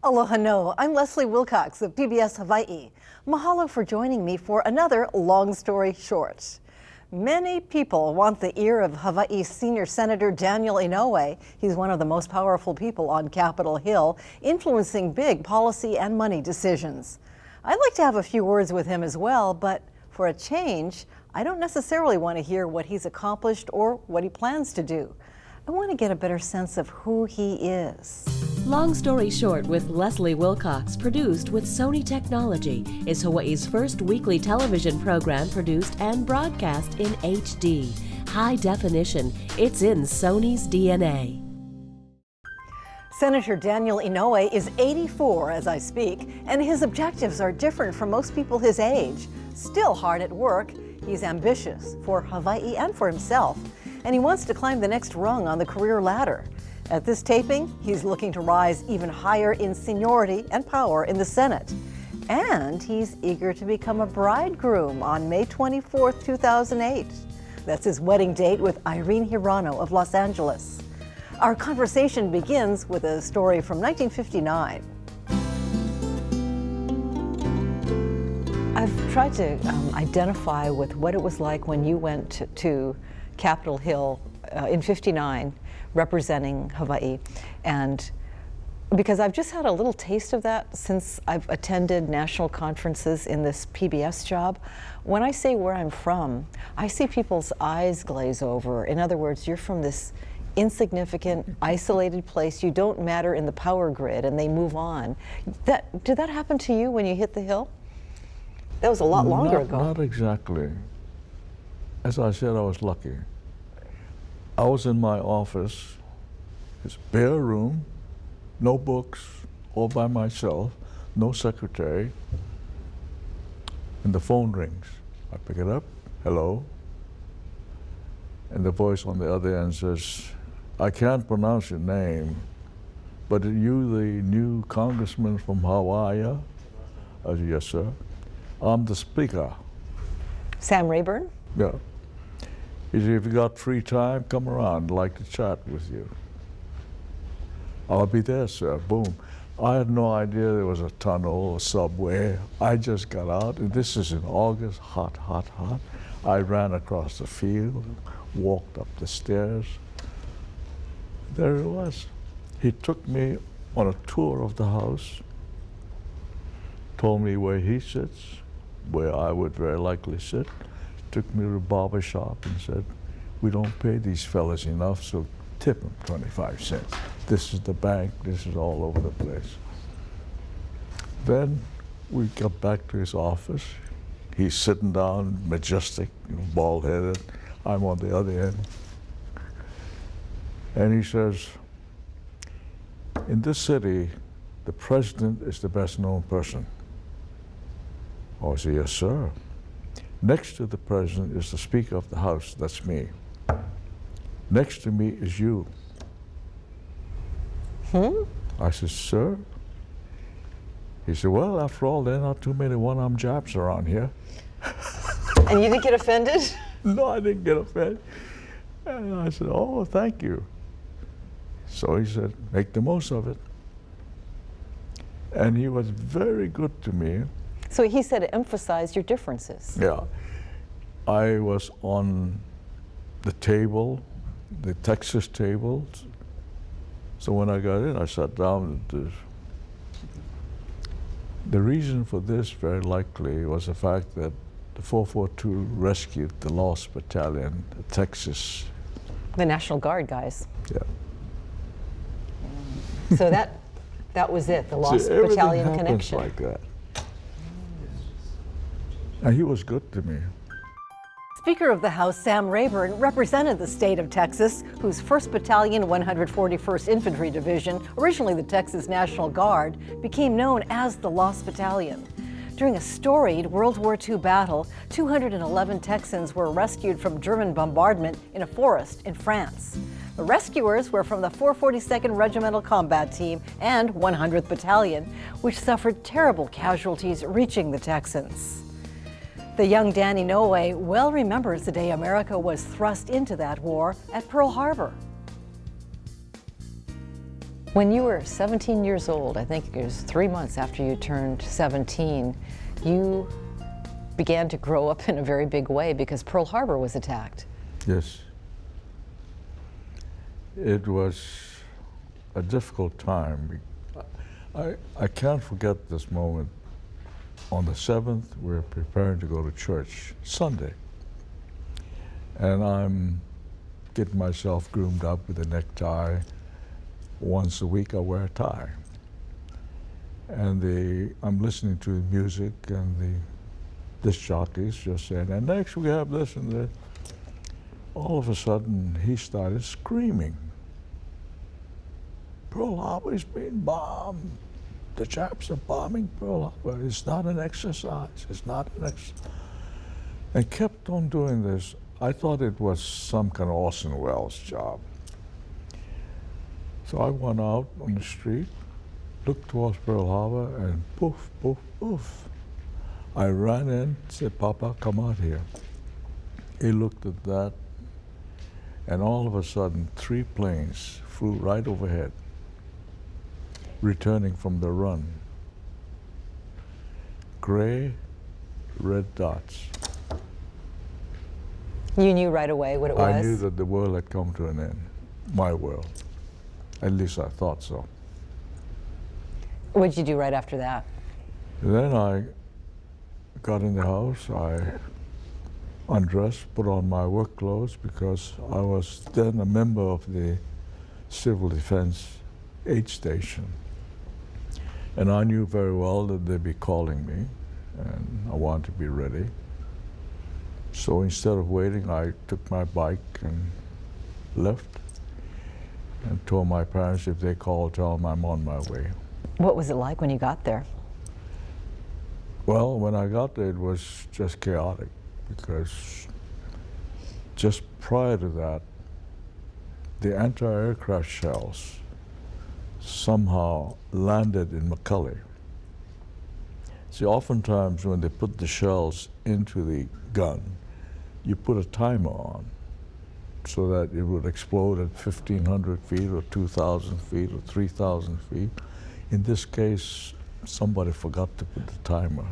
Aloha no, I'm Leslie Wilcox of PBS Hawaii. Mahalo for joining me for another long story short. Many people want the ear of Hawaii's senior Senator Daniel Inouye. He's one of the most powerful people on Capitol Hill, influencing big policy and money decisions. I'd like to have a few words with him as well, but for a change, I don't necessarily want to hear what he's accomplished or what he plans to do. I want to get a better sense of who he is. Long Story Short with Leslie Wilcox, produced with Sony Technology, is Hawaii's first weekly television program produced and broadcast in HD. High definition, it's in Sony's DNA. Senator Daniel Inouye is 84 as I speak, and his objectives are different from most people his age. Still hard at work, he's ambitious for Hawaii and for himself, and he wants to climb the next rung on the career ladder. At this taping, he's looking to rise even higher in seniority and power in the Senate. And he's eager to become a bridegroom on May 24, 2008. That's his wedding date with Irene Hirano of Los Angeles. Our conversation begins with a story from 1959. I've tried to identify with what it was like when you went to Capitol Hill in '59, representing Hawaii, and because I've just had a little taste of that since I've attended national conferences in this PBS job. When I say where I'm from, I see people's eyes glaze over. In other words, you're from this insignificant, isolated place. You don't matter in the power grid, and they move on. Did that happen to you when you hit the Hill? That was a lot longer ago. Not exactly. As I said, I was lucky. I was in my office, it's a bare room, no books, all by myself, no secretary, and the phone rings. I pick it up, hello, and the voice on the other end says, I can't pronounce your name, but are you the new congressman from Hawaii? I said, yes, sir. I'm the speaker. Sam Rayburn? Yeah. He said, if you got free time, come around. I'd like to chat with you. I'll be there, sir. Boom. I had no idea there was a tunnel, a subway. I just got out, and this is in August, hot, hot, hot. I ran across the field, walked up the stairs. There it was. He took me on a tour of the house, told me where he sits, where I would very likely sit, took me to the barber shop and said, we don't pay these fellas enough, so tip them 25 cents. This is the bank, this is all over the place. Then we got back to his office. He's sitting down, majestic, bald-headed. I'm on the other end. And he says, in this city, the president is the best known person. I said, yes, sir. Next to the president is the Speaker of the House, that's me. Next to me is you. I said, sir? He said, well, after all, there are not too many one-armed jabs around here. And you didn't get offended? No, I didn't get offended. And I said, oh, thank you. So he said, make the most of it. And he was very good to me. So he said to emphasize your differences. Yeah. I was on the table, the Texas table. So when I got in, I sat down. The reason for this, very likely, was the fact that the 442 rescued the Lost Battalion, the Texas. The National Guard guys. Yeah. So that was it, the Lost Battalion connection. Like that. And he was good to me. Speaker of the House Sam Rayburn represented the state of Texas, whose 1st Battalion, 141st Infantry Division, originally the Texas National Guard, became known as the Lost Battalion. During a storied World War II battle, 211 Texans were rescued from German bombardment in a forest in France. The rescuers were from the 442nd Regimental Combat Team and 100th Battalion, which suffered terrible casualties reaching the Texans. The young Dan Inouye well remembers the day America was thrust into that war at Pearl Harbor. When you were 17 years old, I think it was 3 months after you turned 17, you began to grow up in a very big way because Pearl Harbor was attacked. Yes. It was a difficult time. I can't forget this moment. On the 7th, we're preparing to go to church, Sunday. And I'm getting myself groomed up with a necktie. Once a week I wear a tie. And I'm listening to the music and the disc jockeys just saying, and next we have this and that. All of a sudden he started screaming. Pearl Harbor is being bombed. The Japs are bombing Pearl Harbor. It's not an exercise. It's not an exercise. And kept on doing this. I thought it was some kind of Orson Welles job. So I went out on the street, looked towards Pearl Harbor, and poof, poof, poof. I ran in, said, Papa, come out here. He looked at that, and all of a sudden, 3 planes flew right overhead, returning from the run. Gray, red dots. You knew right away what it was? I knew that the world had come to an end, my world. At least I thought so. What did you do right after that? Then I got in the house, I undressed, put on my work clothes because I was then a member of the Civil Defense aid station. And I knew very well that they'd be calling me and I wanted to be ready. So instead of waiting, I took my bike and left and told my parents if they called, tell them I'm on my way. What was it like when you got there? Well, when I got there, it was just chaotic because just prior to that, the anti-aircraft shells somehow landed in McCully. See, oftentimes when they put the shells into the gun, you put a timer on so that it would explode at 1,500 feet or 2,000 feet or 3,000 feet. In this case, somebody forgot to put the timer.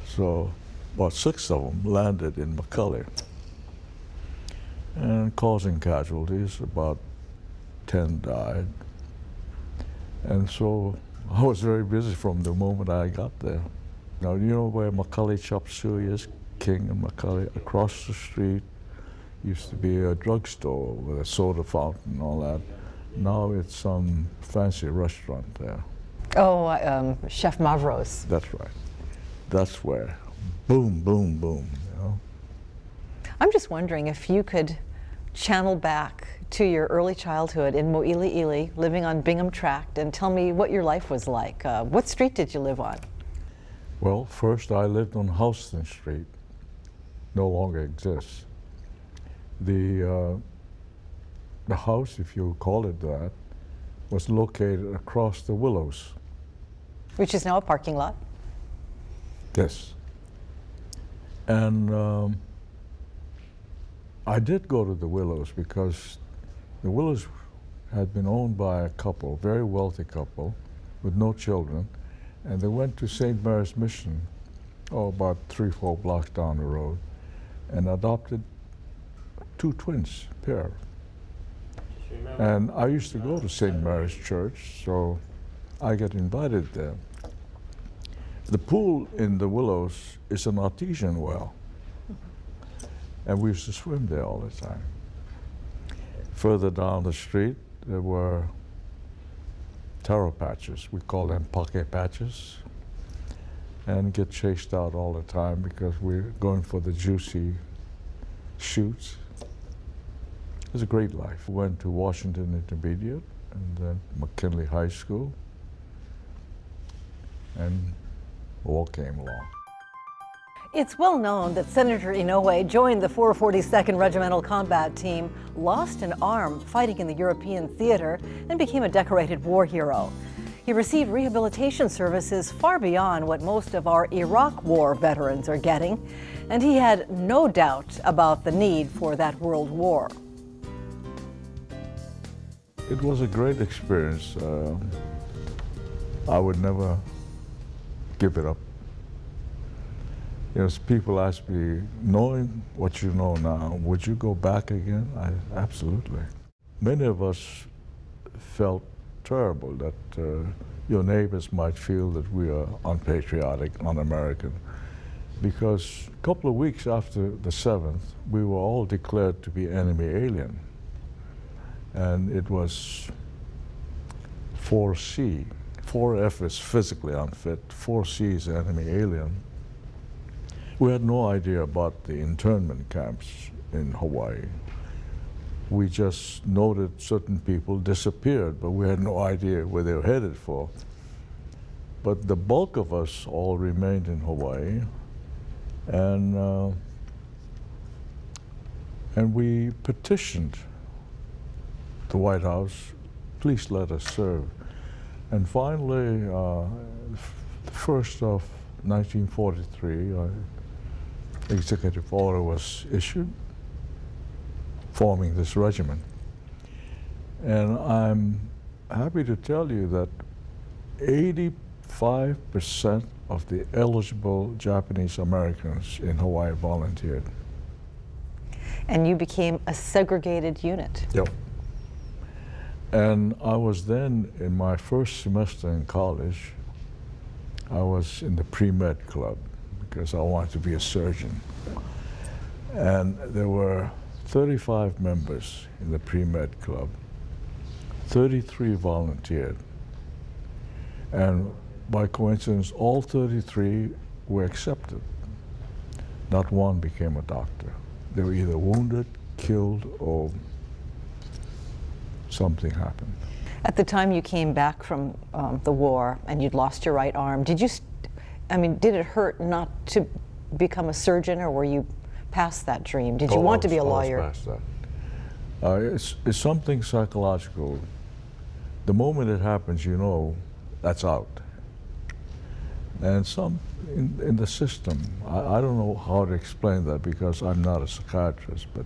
So about 6 of them landed in McCully and causing casualties. About 10 died. And so I was very busy from the moment I got there. Now, you know where McCully Chop Suey is? King and McCully. Across the street used to be a drugstore with a soda fountain and all that. Now it's some fancy restaurant there. Oh, Chef Mavros. That's right. That's where. Boom, boom, boom, you know. I'm just wondering if you could channel back to your early childhood in Mo'ili'ili, living on Bingham Tract, and tell me what your life was like. What street did you live on? Well, first I lived on Houston Street. No longer exists. The house, if you call it that, was located across the Willows. Which is now a parking lot. Yes. And I did go to the Willows because the Willows had been owned by a couple, very wealthy couple, with no children, and they went to St. Mary's Mission, about 3-4 blocks down the road, and adopted 2 twins, pair. And I used to go to St. Mary's Church, so I get invited there. The pool in the Willows is an artesian well, and we used to swim there all the time. Further down the street, there were taro patches. We call them pake patches, and get chased out all the time because we're going for the juicy shoots. It was a great life. Went to Washington Intermediate and then McKinley High School, and war came along. It's well known that Senator Inouye joined the 442nd Regimental Combat Team, lost an arm fighting in the European theater, and became a decorated war hero. He received rehabilitation services far beyond what most of our Iraq War veterans are getting, and he had no doubt about the need for that world war. it was a great experience. I would never give it up. You know, people ask me, knowing what you know now, would you go back again? Absolutely. Many of us felt terrible that your neighbors might feel that we are unpatriotic, un-American, because a couple of weeks after the 7th, we were all declared to be enemy alien. And it was 4C. 4F is physically unfit, 4C is enemy alien. We had no idea about the internment camps in Hawaii. We just noted certain people disappeared, but we had no idea where they were headed for. But the bulk of us all remained in Hawaii, and we petitioned the White House, please let us serve. And finally, the 1st of 1943, executive order was issued forming this regiment. And I'm happy to tell you that 85% of the eligible Japanese Americans in Hawaii volunteered. And you became a segregated unit. Yep. And I was then, in my first semester in college, I was in the pre-med club because I wanted to be a surgeon. And there were 35 members in the pre-med club. 33 volunteered. And by coincidence, all 33 were accepted. Not one became a doctor. They were either wounded, killed, or something happened. At the time you came back from the war and you'd lost your right arm, did it hurt not to become a surgeon, or were you past that dream? Did you want to be a lawyer? I was past that. It's something psychological. The moment it happens, you know that's out. And some in the system, I don't know how to explain that because I'm not a psychiatrist, but...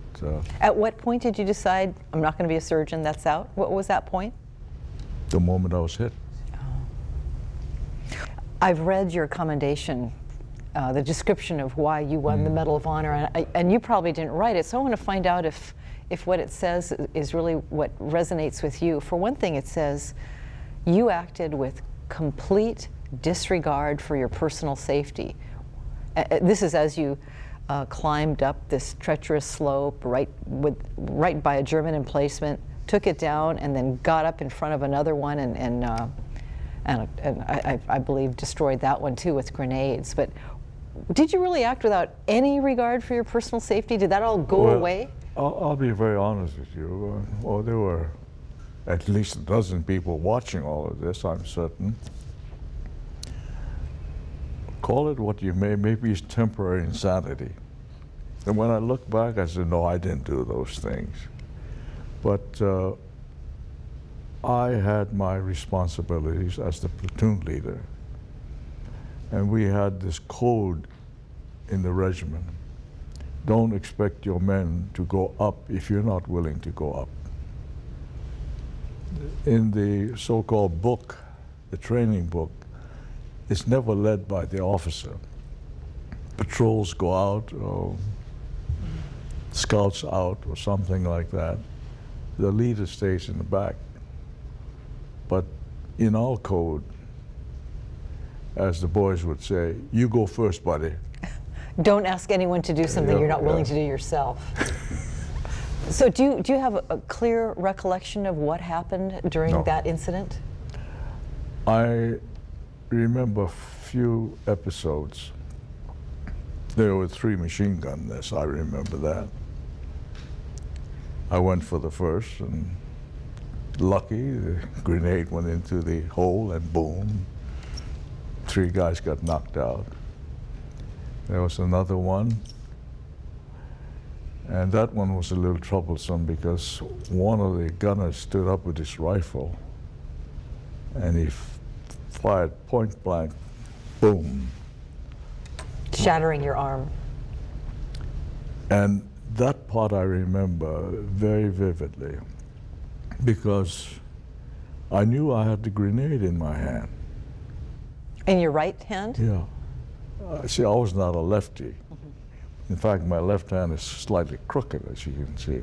At what point did you decide, I'm not going to be a surgeon, that's out? What was that point? The moment I was hit. I've read your commendation, the description of why you won the Medal of Honor, and you probably didn't write it, so I want to find out if what it says is really what resonates with you. For one thing, it says, you acted with complete disregard for your personal safety. This is as you climbed up this treacherous slope right by a German emplacement, took it down, and then got up in front of another one and I believe destroyed that one too with grenades. But did you really act without any regard for your personal safety? Did that all go away? I'll be very honest with you. There were at least a dozen people watching all of this, I'm certain. Call it what you may, maybe it's temporary insanity. And when I look back, I said, no, I didn't do those things. But I had my responsibilities as the platoon leader. And we had this code in the regiment. Don't expect your men to go up if you're not willing to go up. In the so-called book, the training book, it's never led by the officer. Patrols go out, or scouts out, or something like that. The leader stays in the back. But in our code, as the boys would say, you go first, buddy. Don't ask anyone to do something you're not willing to do yourself. So do you have a clear recollection of what happened during that incident? I remember a few episodes. There were 3 machine gun nests, I remember that. I went for the first, and lucky, the grenade went into the hole and boom, 3 guys got knocked out. There was another one, and that one was a little troublesome because one of the gunners stood up with his rifle and he fired point blank, boom. Shattering your arm. And that part I remember very vividly. because I knew I had the grenade in my hand. In your right hand? Yeah. See, I was not a lefty. In fact, my left hand is slightly crooked, as you can see.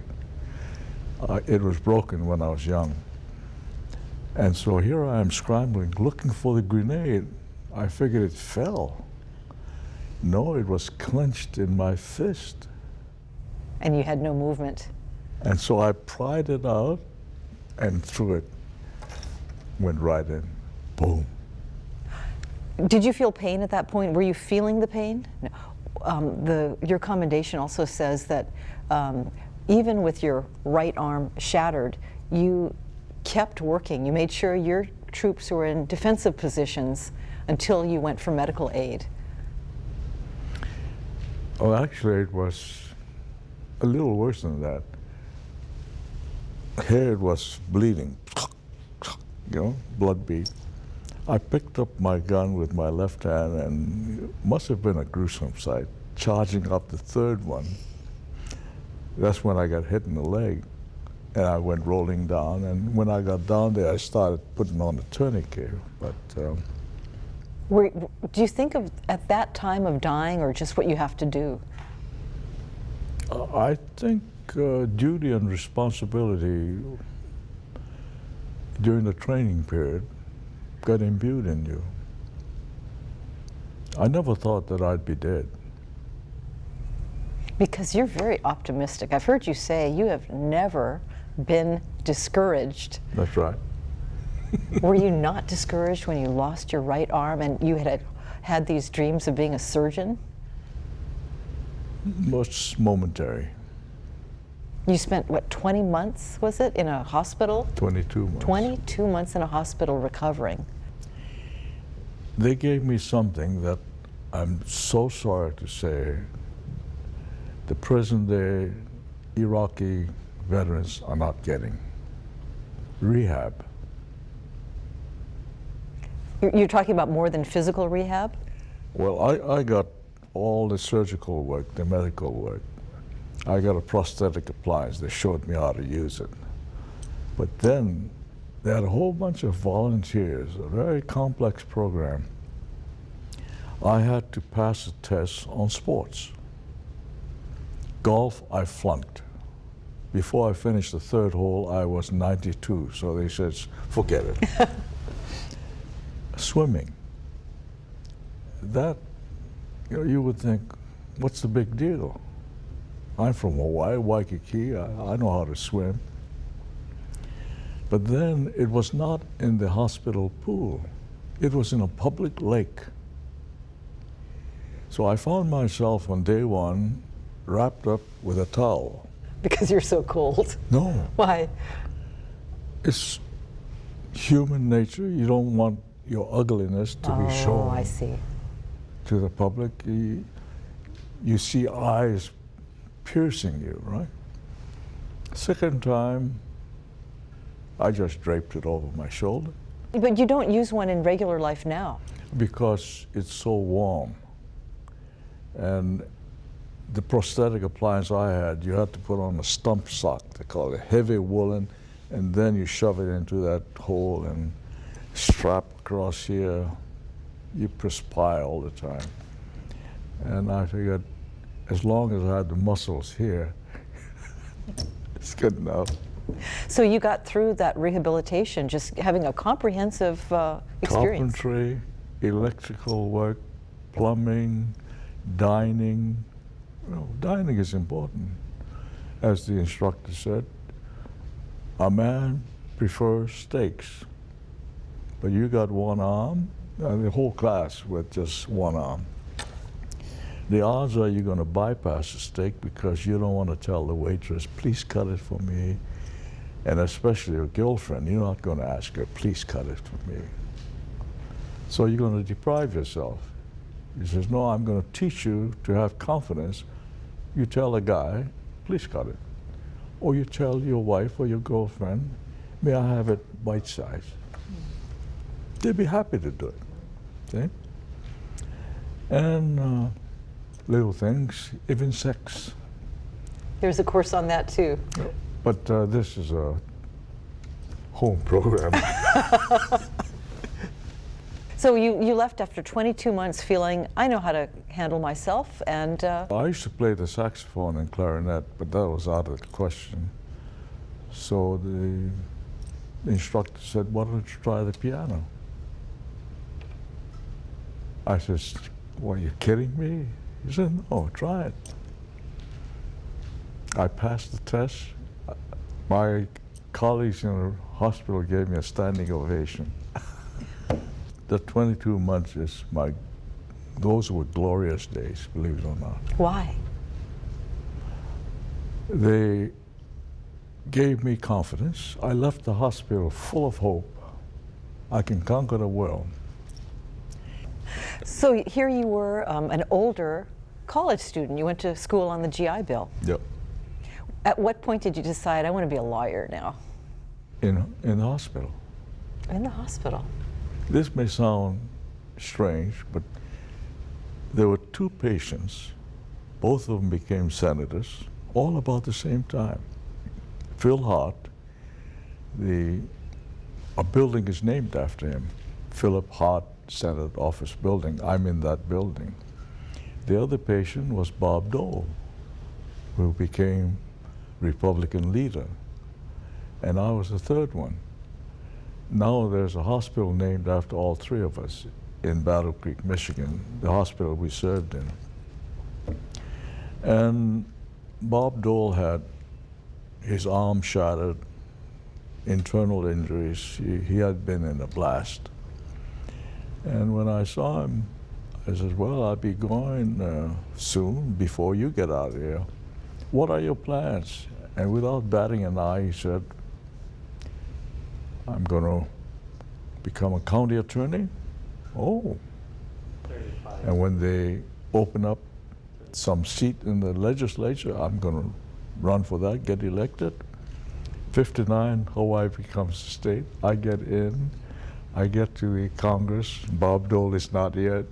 It was broken when I was young. And so here I am scrambling, looking for the grenade. I figured it fell. No, it was clenched in my fist. And you had no movement. And so I pried it out and threw it. Went right in. Boom. Did you feel pain at that point? Were you feeling the pain? No. Your commendation also says that even with your right arm shattered, you kept working. You made sure your troops were in defensive positions until you went for medical aid. Oh, actually, it was a little worse than that. Here it was bleeding, you know, blood bead. I picked up my gun with my left hand, and it must have been a gruesome sight, charging up the third one. That's when I got hit in the leg, and I went rolling down. And when I got down there, I started putting on a tourniquet. But do you think of at that time of dying, or just what you have to do? I think duty and responsibility during the training period got imbued in you. I never thought that I'd be dead. Because you're very optimistic. I've heard you say you have never been discouraged. That's right. Were you not discouraged when you lost your right arm and you had these dreams of being a surgeon? Most momentary. You spent, what, 20 months, was it, in a hospital? 22 months. 22 months in a hospital recovering. They gave me something that I'm so sorry to say the present-day Iraqi veterans are not getting. Rehab. You're talking about more than physical rehab? Well, I got all the surgical work, the medical work. I got a prosthetic appliance. They showed me how to use it. But then they had a whole bunch of volunteers, a very complex program. I had to pass a test on sports. Golf, I flunked. Before I finished the third hole, I was 92, so they said, forget it. Swimming. That, you would think, what's the big deal? I'm from Hawaii, Waikiki, I know how to swim. But then it was not in the hospital pool. It was in a public lake. So I found myself on day one wrapped up with a towel. Because you're so cold. No. Why? It's human nature. You don't want your ugliness to be shown. Oh, I see. To the public. You see eyes piercing you, right? Second time, I just draped it over my shoulder. But you don't use one in regular life now. Because it's so warm. And the prosthetic appliance I had, you had to put on a stump sock, they call it, heavy woolen, and then you shove it into that hole and strap across here. You perspire all the time. And I figured, as long as I had the muscles here, it's good enough. So you got through that rehabilitation just having a comprehensive experience. Carpentry, electrical work, plumbing, dining. Well, dining is important. As the instructor said, a man prefers steaks, but you got one arm, the whole class with just one arm. The odds are you're going to bypass the steak because you don't want to tell the waitress, please cut it for me. And especially your girlfriend, you're not going to ask her, please cut it for me. So you're going to deprive yourself. He says, no, I'm going to teach you to have confidence. You tell a guy, please cut it. Or you tell your wife or your girlfriend, may I have it bite-sized? They'd be happy to do it, see? And little things, even sex. There's a course on that too. But this is a home program. So you left after 22 months feeling, I know how to handle myself, and I used to play the saxophone and clarinet, but that was out of the question. So the instructor said, why don't you try the piano? I said, well, are you kidding me? He said, no, try it. I passed the test. My colleagues in the hospital gave me a standing ovation. The 22 months is those were glorious days, believe it or not. why? They gave me confidence. I left the hospital full of hope. I can conquer the world. So here you were, an older college student. You went to school on the GI Bill. Yep. At what point did you decide, I want to be a lawyer now? In the hospital. In the hospital. This may sound strange, but there were two patients. Both of them became senators, all about the same time. Phil Hart, a building is named after him, Philip Hart Senate Office Building. I'm in that building. The other patient was Bob Dole, who became Republican leader, and I was the third one. Now there's a hospital named after all three of us in Battle Creek, Michigan, the hospital we served in. And Bob Dole had his arm shattered, internal injuries. He had been in a blast. And when I saw him, I said, well, I'll be going soon before you get out of here. What are your plans? And without batting an eye, he said, I'm going to become a county attorney. Oh. And when they open up some seat in the legislature, I'm going to run for that, get elected. 59, Hawaii becomes a state. I get in. I get to the Congress. Bob Dole is not yet.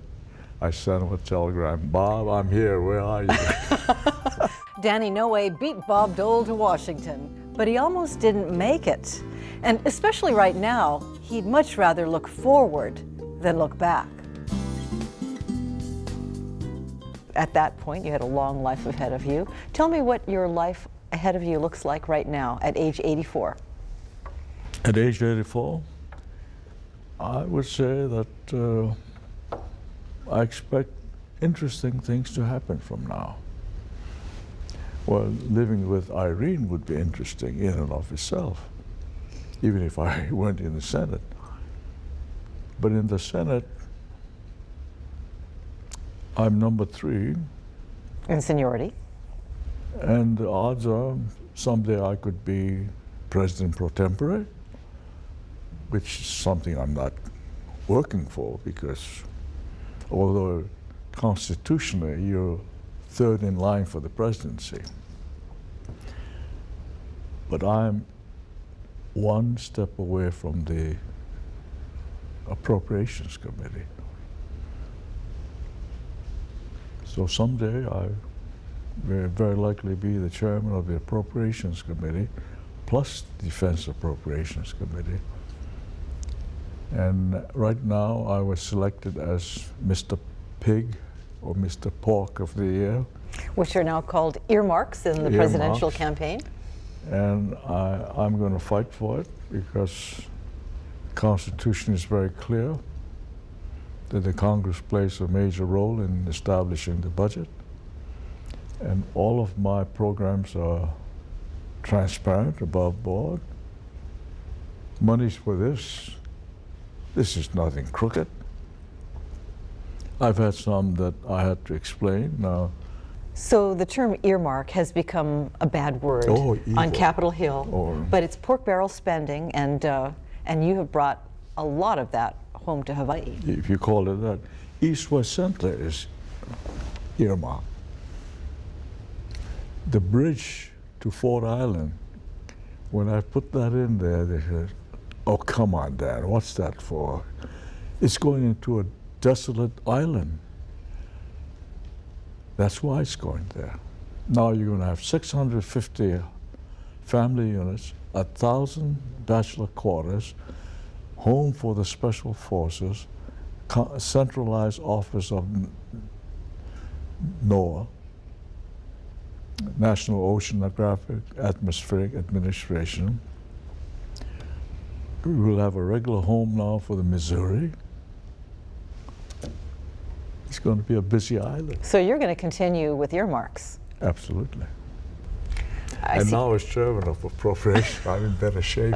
I sent him a telegram. Bob, I'm here. Where are you? Danny Inouye beat Bob Dole to Washington, but he almost didn't make it. And especially right now, he'd much rather look forward than look back. At that point, you had a long life ahead of you. Tell me what your life ahead of you looks like right now at age 84. At age 84, I would say that I expect interesting things to happen from now. Well, living with Irene would be interesting in and of itself, even if I went in the Senate. But in the Senate, I'm number 3. In seniority. And the odds are someday I could be president pro tempore, which is something I'm not working for, because although constitutionally you're third in line for the presidency, but I'm one step away from the Appropriations Committee. So someday I will very likely be the chairman of the Appropriations Committee, plus Defense Appropriations Committee. And right now I was selected as Mr. Pig or Mr. Pork of the Year. Which are now called earmarks in the presidential campaign. And I'm going to fight for it, because the Constitution is very clear that the Congress plays a major role in establishing the budget. And all of my programs are transparent, above board. Money's for this. This is nothing crooked. I've had some that I had to explain. Now, so the term earmark has become a bad word on Capitol Hill, but it's pork barrel spending, and you have brought a lot of that home to Hawaii. If you call it that. East-West Center is earmark. The bridge to Fort Island, when I put that in there, they said, oh, come on, Dad, what's that for? It's going into a desolate island. That's why it's going there. Now you're going to have 650 family units 1,000 bachelor quarters, home for the special forces, centralized office of NOAA, National Oceanographic Atmospheric Administration. We will have a regular home now for the Missouri. It's going to be a busy island. So you're going to continue with earmarks. Absolutely. I And see. now as chairman of appropriation, I'm in better shape.